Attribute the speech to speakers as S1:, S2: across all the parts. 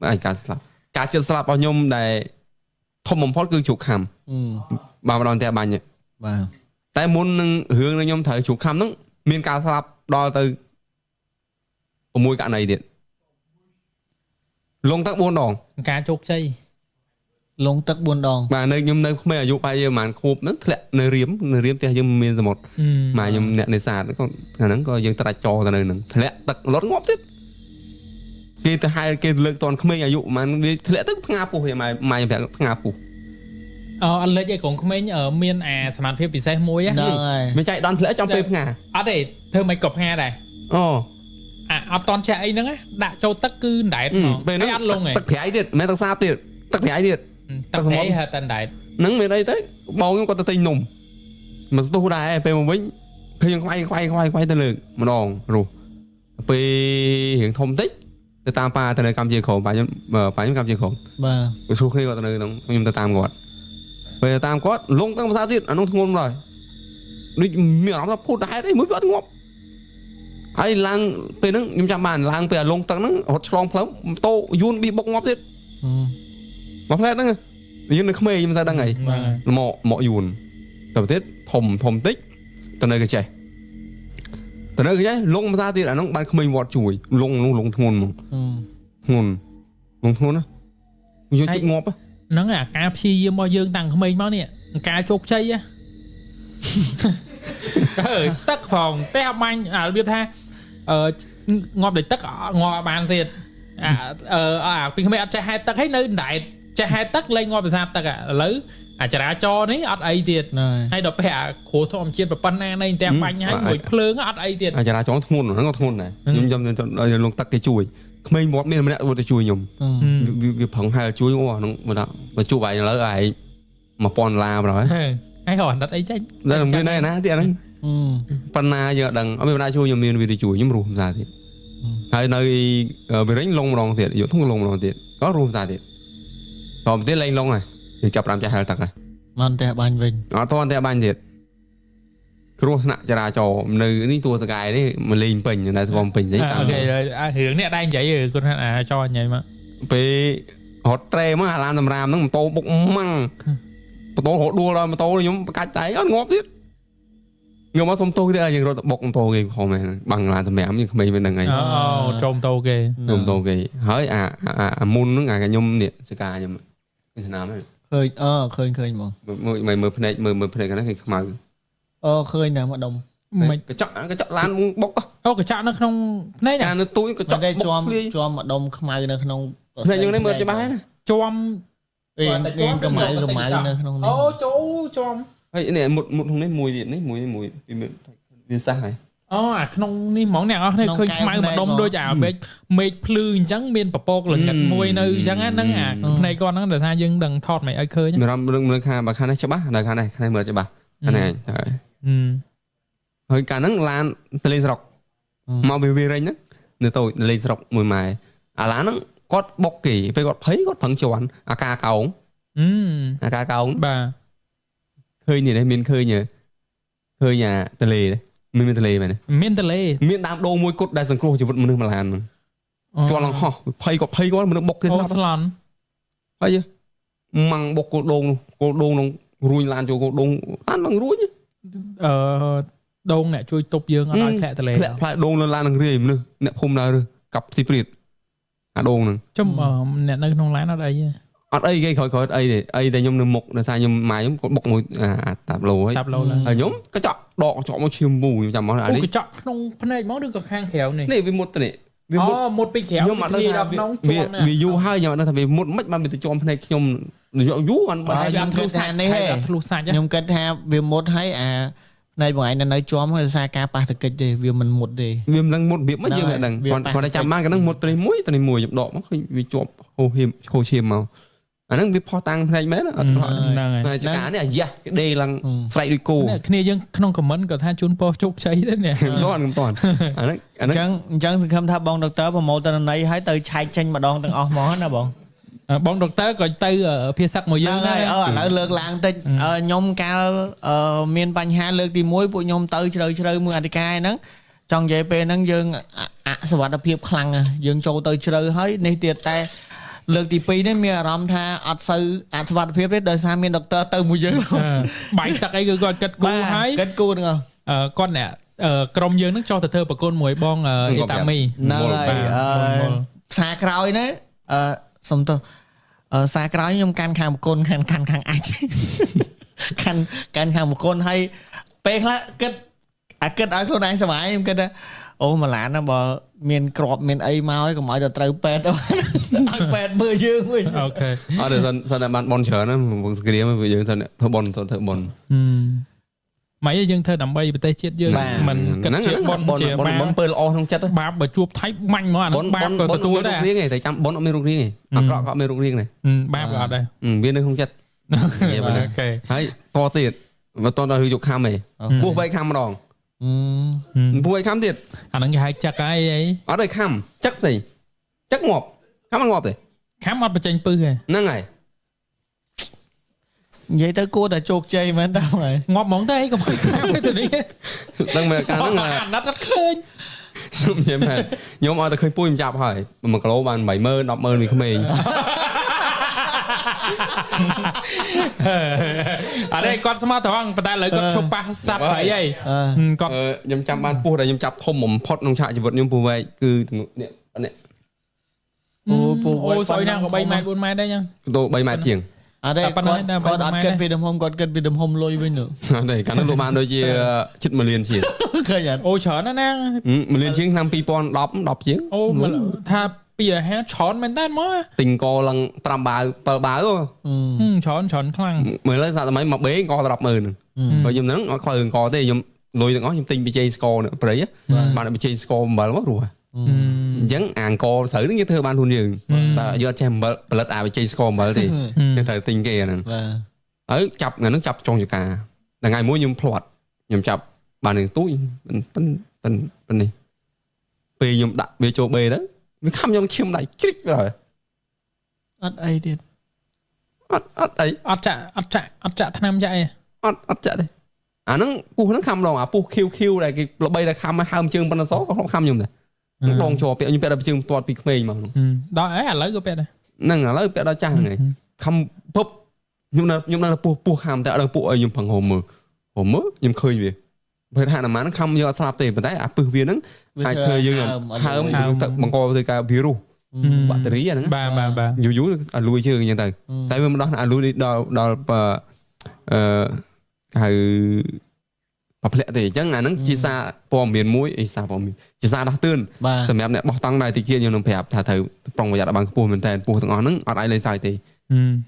S1: ai cá chân slap bao nhôm để không mong phốt cứ chụp khăm bà đòn tè bánh tại muốn hướng là nhôm thời chụp khăm nó miền cá slap đo từ mùi cả này điện lông tắc buôn đòn
S2: cá chốt chay
S3: lông tắc buôn đòn
S1: mà nơi nhôm nơi không ai dụ ai giờ màn khốp nó lẹ nơi riếm thì nhôm miền một mà nhôm nè nơi xa nó còn khả năng có dân ta cho ta nơi nè lẹ tắc lót ngóp tiếp cái thứ hai cái lực toàn không ai dụ mà lẹ tức ngà pù thì mày phải ngà pù
S2: anh lấy cái cũng không mấy ở miền sản phẩm phim bị xe muối á
S1: mày chạy đón lẽ trong phim ngà
S2: để thưa mấy cọc nga này toàn chạy nữa á đã cho tất cứ đại
S1: về nó
S2: ăn luôn này
S1: tất thẻ thiệt mấy tắc sao thiệt tắc thẻ thiệt
S2: tắc thẻ hay tận đại
S1: nắng về đây tới bao nhiêu con tơ tinh nùng mà tôi đài về một vĩnh khi quay tên lực mà đòn rồi về hiện thông tích từ tam pa từ nơi cam chia khổ phải những cam chia khổ số khi gọi từ nơi nó nhưng ta tam gọi về tam quát lông tăng sao thiệt nó ngôn rồi đi miệng nó phút đái đấy mới vẫn ngọc ai lang về nó nhưng chăm bàn lang về lông tăng nó hot strong lắm tô yun bị bốc ngọc thiệt ngọc hết đó nhưng nó không mê nhưng ta đang ngày mọ yun tập tiết thom tích từ nơi cái trẻ từ nơi cái trẻ lông ra thì là nó ban không mê vọt chùi lông ngôn á vô chích ngọc á
S2: nó là cá phi bao dương tăng không mấy máu nè cá chốt chay á tất phòng té banh biết tha ngọt để tất ngọt bàn tiền mình không biết chạy hai tấc hết nơi đại chạy hai tấc lên ngọt ra tấc lấy chả cho đấy ăn ấy tiền hay đọc bẻ khổ thòm chiên và pan này té banh hay ngồi phơi ăn ấy tiền
S1: chả cho thôn nó có thôn này nhưng luôn tắc cái chuối mình bọt mình lại bọt cái chuối nhom việc phẳng hai chuối nó mà chuối vậy lỡ ai mà pon la rồi
S2: ai hỏi đất ấy tranh
S1: đây là bên này nè tiền đấy panna giờ đằng ở bên này chuối nhom miền vì chuối nhom rùm ra thì hay nơi về đánh lông rong thiệt dụ thông lông rong thiệt có rùm ra thiệt còn tiến lên lông này thì chập làm chạy hai tắc này
S3: non tè banh vinh
S1: to tè banh thiệt kêu nặng chả cho nơi ní tua sky đấy mà lên pin này vòng pin đấy
S2: ok rồi hướng nè đang vậy rồi con cho vậy mà
S1: về hot tre mà làm tầm ram nó to bốc măng to hot đua rồi mà to giống cái cháy ăn ngóp tiếp người mà xong tôi thế nhưng rồi bốc to cái không này bằng là tầm mềm như mình bên đằng này
S2: trông to kì
S1: trông to kì hỡi mun nó cái nhôm nè sky nhưng mà như thế nào đấy
S3: khơi mà
S1: mười phần này cái nó khi màu
S3: khơi nè mà đồng
S1: cái chợ lan bốc
S2: cái chợ nó không này nè
S1: nó túi cái chợ
S3: cho mà đồng không màu nó không
S1: này nhưng đấy mưa cho bái
S2: chom
S3: cái máy nó không
S2: chú chom
S1: ấy này một hôm nay mùi gì đấy mùi vì sao này
S2: không ní món nào này khơi mai mà đông đôi chả mệt plư trắng bên bọc bọc là ngặt môi nơi trắng á nắng này con nó là sao dương đằng thọt mày ai khơi nhá
S1: mình khai bà khai này cho bác này khai mưa cho bà cái này hơi cả nắng lan lên sọc mau về đây nhá nếu tôi lên sọc mùi mài lá nó có bọc kỳ phải có thấy có phẳng chiều ăn ca cầu ca cầu
S2: bà
S1: khơi gì đây miền khơi nhà tề lề đấy miền tề lề này miền đam đô môi cốt đại sừng cua chỉ vật mình mà làm cho lòng ho thấy có mình bọc cái sao thấy chưa măng bọc cô đôn nó ruồi lan cho cô đôn ăn bằng ruồi chứ
S2: đôn nè chui tục dương ở đó khẽ tề lề
S1: lại đôn lên lan bằng riềm nữa nè hôm nào rồi cặp xịt đôn nữa
S2: trong nè nơi nông lá nó đây
S1: ở đây cái khỏi đây đây nhom mục là sai nhom mài có bọc mùi tạp lồ ấy ở nhóm cái chọ đọ chọ một chiêm mù chằm món này
S2: cái chọ không này món được khang khéo này
S1: vì một này
S2: một bên khéo
S1: nhưng mà vì du hai nhà nó thành vì một mất mà mình cho này nhom dụ vú anh
S3: nhom kết ha này nhom kết ha vì một hay này bọn anh là nói chóm hay xa cá pa thực kịch thì vì mình một thì
S1: vì mình một việc mất như vậy đằng còn đây chạm mang cái năng một tây muối dập đọ nó vì chọp hồ chiêm màu nó bị phô tăng này mấy đó này cho cá này dạ cái đây là sậy đôi cô
S2: này dân không comment có tha chun po chúc cháy đấy nè
S1: không toàn
S3: chẳng không tha bong doctor và một tên này hãy từ chạy tranh mà đòn từng óc món nè bọn
S2: bong doctor coi tư ở phía sắc mùi dương
S3: này ở lược làng tinh nhom cao miền Bắc Hà lược thì muối bộ nhom tư chơi mưa Attica nó trong vậy pe nó dương sờ vật phiệp khăng dương châu tư chơi hết này tiệt tay លើកទី2នេះមានអារម្មណ៍ថាអត់សូវអត្ថបទភាពទេដោយសារមានដុកទ័រទៅមួយយើង
S2: បាយទឹកអីគឺគាត់គិតគូរហើយ
S3: គិតគូរហ្នឹង
S2: គាត់អ្នកក្រុមយើងនឹងចោះទៅធ្វើប្រគុណមួយបងអ៊ីតាមី
S3: ហ្នឹងហើយសារក្រោយនេះសុំទោសសារក្រោយខ្ញុំកាន់ខាងប្រគុណកាន់ខាងអាចកាន់ខាងប្រគុណហើយពេលខ្លះគិតឲ្យខ្លួនឯងសុវ័យខ្ញុំគិតថាអូម៉ាឡានណាបើមានក្របមានអីមកឲ្យកុំឲ្យទៅត្រូវពេទ្យឲ្យពេទ្យមើលយើងវិញ
S2: អូខេ
S1: អត់សិនតែបានបនច្រើនណាវងសក្រៀមយើងសិនធ្វើបន
S2: មកយើងធ្វើដើម្បីប្រទេសជាតិយើងមិនគិតជាបនជា
S1: បនពើល្អក្នុងចិត្ត
S2: បាបបើជួបថៃបាញ់មកអានោះបាបក៏ទទួលដែរ
S1: តែចាំបនអត់មានរូបរាងទេអាក្រក់ក៏មានរូបរាងដែរ
S2: បាបក៏អត់ដែរ
S1: វានៅក្នុងចិត្ត
S2: អូខេ
S1: ហើយតទៀតបើតដល់យកខំឯងពោះ3ខំម្ដងពោះ3ខំទៀត
S2: អាហ្នឹងគេហៅចឹកហើយអី
S1: អត់ឲ្យខំចឹកទេចឹកងាប់ខំងាប់ទេ
S2: ខំអត់បញ្ចេញពឹសទេ
S1: ហ្នឹងហើយ
S3: និយាយទៅគួរតែជោគជ័យមែនតើហើយ
S2: ងាប់ហ្មងទៅអីកុំឲ្យខំទៅនេះ
S1: ដឹងមែនកាលហ្នឹង
S2: អាណិតអត់ឃើញ
S1: ខ្ញុំនិយាយមែនខ្ញុំអត់ទៅឃើញពុយខ្ញុំចាប់ហើយ1គីឡូបាន 80000 100000វាក្មេង
S2: អរេគាត់ស្មោះត្រង់ប៉ុន្តែឥឡូវគាត់ឈប់ប៉ះសัตว์ហើយគាត់
S1: ខ្ញុំចាំបានពោះដែលខ្ញុំចាប់ធំបំផុតក្នុងឆាកជីវិតខ្ញុំពោះវែកគឺនេះនេះ
S2: អូសយណាក៏3ម៉ែត្រ4ម៉ែត្រដែរចឹង
S1: ទៅ3ម៉ែត្រជាង
S3: អត់ទេគាត់អត់គិតពីទំហំគាត់គិតពីទំហំលុយវិញនោះ
S1: អត់ទេកាលនោះលោកបានដូចជាជិត1លានជាង
S3: ឃើញអត់
S2: អូច្រើនណាស់
S1: 1លានជាងឆ្នាំ2010 10ជាង
S2: អូថាពីអាហារច្រើនមែនតើមក
S1: ទិញកឡើង5បាវ7បាវ
S2: ច្រើនខ្លាំង
S1: មើលលើសាក់តែមកបេក100000ហ្នឹងបើខ្ញុំហ្នឹងអត់ខ្វល់កទេខ្ញុំលុយទាំងអស់ខ្ញុំទិញប៊ីជេស្កូនៅព្រៃបានប៊ីជេស្កូអំបិលមករស់អញ្ចឹងអាអង្គរស្រូវហ្នឹងយើងធ្វើបានខ្លួនយើងតែយើងអត់ចេះអំបិលផលិតអាប៊ីជេស្កូអំបិលទេយើងត្រូវទិញគេអាហ្នឹងហើយចាប់ថ្ងៃហ្នឹងចាប់ចុងចកាថ្ងៃមួយខ្ញុំផ្លាត់ខ្ញុំចាប់បាននឹងទូចប៉ុណ្នេះពេលខ្ញុំដាក់វាចូលបេទៅវាខំខ្ញុំឈាមដៃគ្រិចទៅហើយ
S3: អត់អីទៀត
S1: អត់អី
S2: អត់ចាក់ថ្នាំចាក់អី
S1: អត់ចាក់ទេអាហ្នឹងពុះហ្នឹងខំដងអាពុះ QQ ដែលគេល្បីតែខំហើមជើងប៉ុណ្ណឹងសក៏ខំខ្ញុំដែរដងជាប់ពាក់ខ្ញុំពាក់ដល់ជើងផ្ទាត់ពីក្មេងមក
S2: ដល់អីឥឡូវក៏ពាក់ដែរ
S1: ហ្នឹងឥឡូវពាក់ដល់ចាស់ហ្នឹងខំពប់ខ្ញុំនៅពុះខំតែអត់ដល់ពុះអីខ្ញុំផឹងហូមមើលខ្ញុំឃើញវាពេលហាក់ណាស់ខំយកអត់ស្លាប់ទេប៉ុន្តែអាពឹសវាហ្នឹងអាចធ្វើយើងហើមទៅបង្កទៅការវីរុសបាក់តេរីអាហ្នឹង
S2: បាទ
S1: យូរអាលួយជើងអញ្ចឹងទៅតែវាមិនដោះអាលួយដល់ហៅប្រភ្លាក់ទេអញ្ចឹងអាហ្នឹងជាសារព័ត៌មានមួយអីសារព័ត៌មានជាសារដោះតឿនសម្រាប់អ្នកបោះតង់ដែរតិចទៀតខ្ញុំនឹងប្រាប់ថាត្រូវប្រុងប្រយ័ត្នឲ្យបានខ្ពស់មែនតើពោះទាំងអស់ហ្នឹងអត់អាចលេងសើចទេ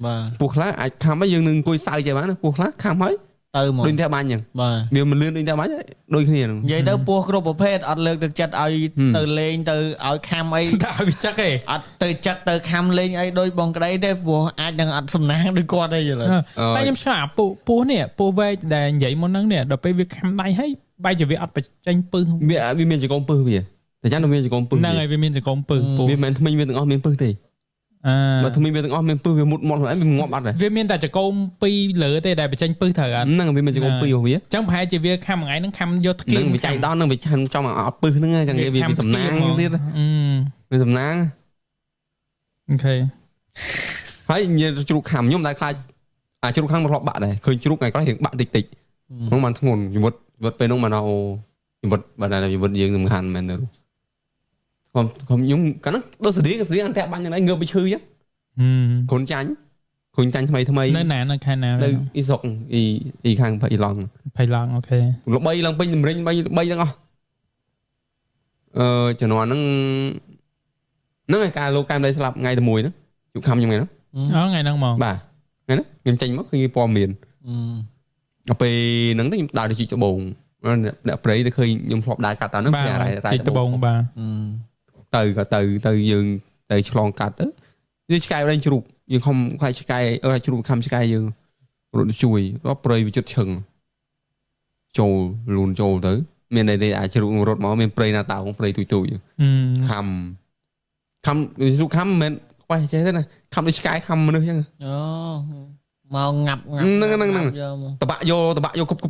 S3: បាទ
S1: ពោះខ្លះអាចខំហើយយើងនឹងអង្គុយសើចចេះបានពោះខ្លះខំហើយ
S3: ទៅមក
S1: ដូចតែបាញ់អញ្ចឹង
S3: បាទ
S1: វាមិនលឿនដូចតែបាញ់ដូចគ្នាហ្នឹង
S3: និយាយទៅពោះគ្រប់ប្រភេទអត់លើកទឹកចិត្តឲ្យទៅលេងទៅឲ្យខំអី
S2: តែឲ្យវាចឹកឯង
S3: អត់ទៅចឹកទៅខំលេងអីដូចបងក្តីទេព្រោះអាចនឹងអត់សំណាងដូចគាត់ទេយល់
S2: តែខ្ញុំឆ្ងល់ពោះនេះពោះវែកដែលនិយាយមុនហ្នឹងនេះដល់ពេលវាខំដៃហើយបែរជាវាអត់បញ្ចេញពឹស
S1: វាមានចង្កូមពឹសវាតែចាំវាមានចង្កូមពឹស
S2: ហ្នឹងហើយវាមានចង្កូមពឹសពោះ
S1: វាមិនមែនថ្មីវាទាំងអស់មានពឹសទេបើថ្មីវាទាំងអស់មានពឹសវាមុតខ្លួនឯងវាងាប់អត់ទេ
S2: វាមានតែចង្កូម2លើទេដែលបញ្ចេញពឹសត្រូវអត់
S1: ហ្នឹងវាមានចង្កូម2របស់វា
S2: អញ្ចឹងប្រហែលជាវាខំមួយថ្ងៃហ្នឹងខំយកថ្គៀ
S1: នឹងវាចៃដន្យនឹងវាឆាន់ចំអត់ពឹសហ្នឹងអញ្ចឹងវាសំណាងទៀតវាសំណាង
S2: អូខេ
S1: ហើយនិយាយជ្រូកខំខ្ញុំដែរខ្លាចជ្រូកខំមកធ្លាប់បាក់ដែរឃើញជ្រូកថ្ងៃក្រោយរៀងបាក់តិចហ្នឹងបានធ្ងន់ជីវិតពេលហ្នឹងមកជីវិតបាទជីវិតយើងសំខាន់មែនទេខ្ញុំកាលហ្នឹងដូចស្តីអន្តៈបាញ់យ៉ាងណាងើបទៅឈឺអញ្ចឹងគ្រុនចាញ់ថ្មី
S2: នៅណានៅខែណា
S1: នៅអ៊ីសុកអ៊ីខាងអ៊ីឡង់
S2: អូខេ
S1: ល្បីឡើងពេញតម្រិញ3ទាំងអស់ជំនាន់ហ្នឹងឯការលោកកែមដៃស្លាប់ថ្ងៃទី1ហ្នឹងជប់ខំខ្ញុំហ្នឹង
S2: ថ្ងៃហ្នឹងមក
S1: បាទថ្ងៃហ្នឹងខ្ញុំចេញមកឃើញព័ត៌មានដល់ពេលហ្នឹងខ្ញុំដើរទៅជីកត្បូងអ្នកព្រៃទៅឃើញខ្ញុំធ្លាប់ដើរកាត់តើហ្នឹង
S2: ជីកត្បូងបាទ
S1: ទៅយើងទៅឆ្លងកាត់ទៅវាឆ្កែវិញជ្រូកយើងខំខ្លាចឆ្កែជ្រូកខំឆ្កែយើងរត់ជួយដល់ព្រៃវាជិតឈឹងចូលលូនចូលទៅមានតែអាចជ្រូករត់មកមានព្រៃណាតោព្រៃទូចខំជ្រូកខំមិនមែនខ្វះចេះទេណាខំដូចឆ្កែខំមនុស្សអញ្ចឹង
S3: អូមកងាប់
S1: ហ្នឹងតបាក់យកគប់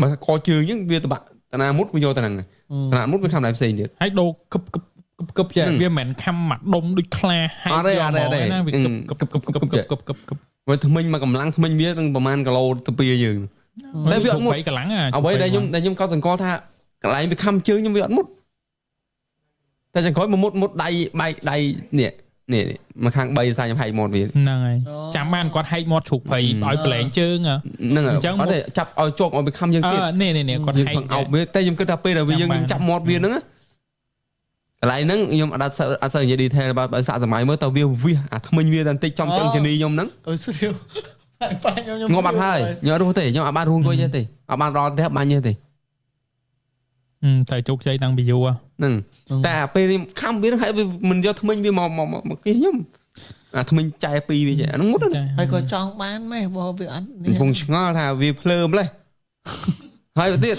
S1: បើកជើងអញ្ចឹងវាតបាក់តាណាមុតវាយកតាហ្នឹងតាណាមុតវាខំដែរផ្សេងទៀត
S2: ហើយដូរគប់ កឹបចាវាមិនខំមកដុំដូចខ្លាហើយយកមកណាវាកឹបកឹបកឹបកឹបកឹបកឹបកឹប
S1: វាថ្មិញមកកម្លាំងថ្មិញវានឹងប្រហែលគីឡូទៅពីយើងតែវាអត់មុតកម្លាំងអ្វីដែលខ្ញុំកត់សង្កល់ថាកន្លែងវាខំជើងខ្ញុំវាអត់មុតតែចង្ក្រោយមកមុតដៃបែកដៃនេះមកខាង3សាខ្ញុំហែកមាត់វា
S2: ហ្នឹងហើយចាំបានគាត់ហែកមាត់ជ្រូកព្រៃឲ្យប្រឡែងជើង
S1: ហ្នឹងហើយអត់ទេចាប់ឲ្យជាប់ឲ្យវាខំយើងទៀត
S2: នេះគាត់ហែក
S1: អោបវាតែខ្ញុំគិតថាពេលដែលយើងចាប់មាត់វាហ្នឹងកន្លែងហ្នឹងខ្ញុំអត់សូវនិយាយ detail បើសាកសម័យមើលតើវាវាអាថ្មិញវាតែបន្តិចចំចឹងជនីខ្ញុំហ្នឹង
S3: អូស្រីប៉ាខ្ញុំ
S1: ងប់បាត់ហើយខ្ញុំអត់រស់ទេខ្ញុំអត់បានរស់អង្គុយទេអត់បានរត់ទេបាញ់ទេ
S2: តែជោគជ័យតាំងពីយូរ
S1: ហ្នឹងតែពេលខំវាហ្នឹងហើយវាមិនយកថ្មិញវាមកគេខ្ញុំអាថ្មិញចែពីវាអាហ្នឹងមុត
S3: ហើយក៏ចង់បានម៉េះបើវាអត់
S1: នេះខ្ញុំឆ្ងល់ថាវាភ្លើម្លេះហើយទៀត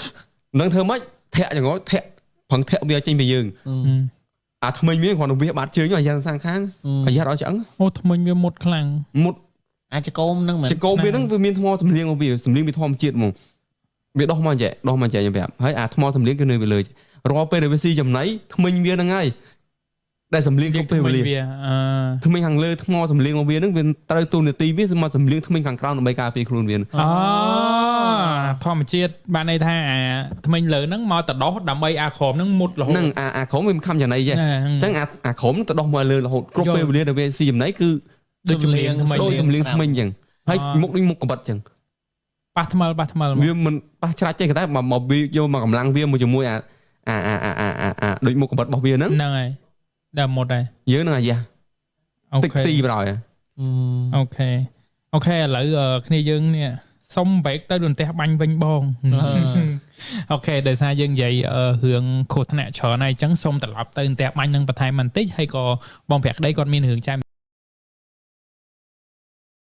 S1: នឹងធ្វើម៉េចធាក់ចង្រោចធាក់ប្រឹងធាក់វាចេញពីយើងអាថ្មិញវាគ្រាន់តែវាបាត់ជើងអាយ៉ាសាងខាងអាយ៉ាអត់ឆ្អឹង
S2: អូថ្មិញវាមុតខ្លាំង
S1: មុត
S3: អាចកោមហ្នឹងមែន
S1: ចកោមវាហ្នឹងវាមានថ្មសម្លៀងរបស់វាសម្លៀងវាធម្មជាតិហ្មងវាដោះមកចេះខ្ញុំប្រាប់ហើយអាថ្មសម្លៀងគឺនៅវាលើរាល់ពេលដែលវាស៊ីចំណៃថ្មិញវាហ្នឹងហើយដែលសម្លៀងគ្រប់ពេលវេលាថ្មិញខាងលើថ្មសម្លៀងរបស់វាហ្នឹងវាត្រូវទូនាទីវាសម្រាប់សម្លៀងថ្មិញខាងក្រោមដើម្បីការពារខ្លួនវា
S2: ធម្មជាតិបានន័យថាអាថ្មិញលើហ្នឹងមកទៅដោះដើម្បីអាក្រមហ្នឹងមុតរហូត
S1: ហ្នឹងអាក្រមវាមិនខំចំណៃចេះអញ្ចឹងអាក្រមទៅដោះមកលើរហូតគ្រប់ពេលវេលាដែលវាស៊ីចំណៃគឺ
S2: ដូចសម្លៀងថ្មី
S1: សម្លៀងថ្មីអញ្ចឹងហើយមុខដូចមុខកបិតអញ្ចឹង
S2: ប៉ះថ្មិល
S1: វាមិនប៉ះច្រាច់ទេតែមកវាយកមកកម្លាំងវាមួយជាមួយអាដូចមុខកបិតរបស់វាហ្នឹង
S2: ហើយដល់មុតហើយ
S1: យើងនឹងអាយ៉ាតិចទីប្រយ
S2: អូខេឥឡូវគ្នាយើងនេះសុំបែកទៅដល់ផ្ទះបាញ់វិញបងអូខេដោយសារយើងនិយាយរឿងគ្រោះថ្នាក់ច្រើនហើយអញ្ចឹងសុំត្រឡប់ទៅផ្ទះបាញ់នឹងបន្ថែមបន្តិចហើយក៏បងប្រាក់ក្តីគាត់មានរឿងចែកម្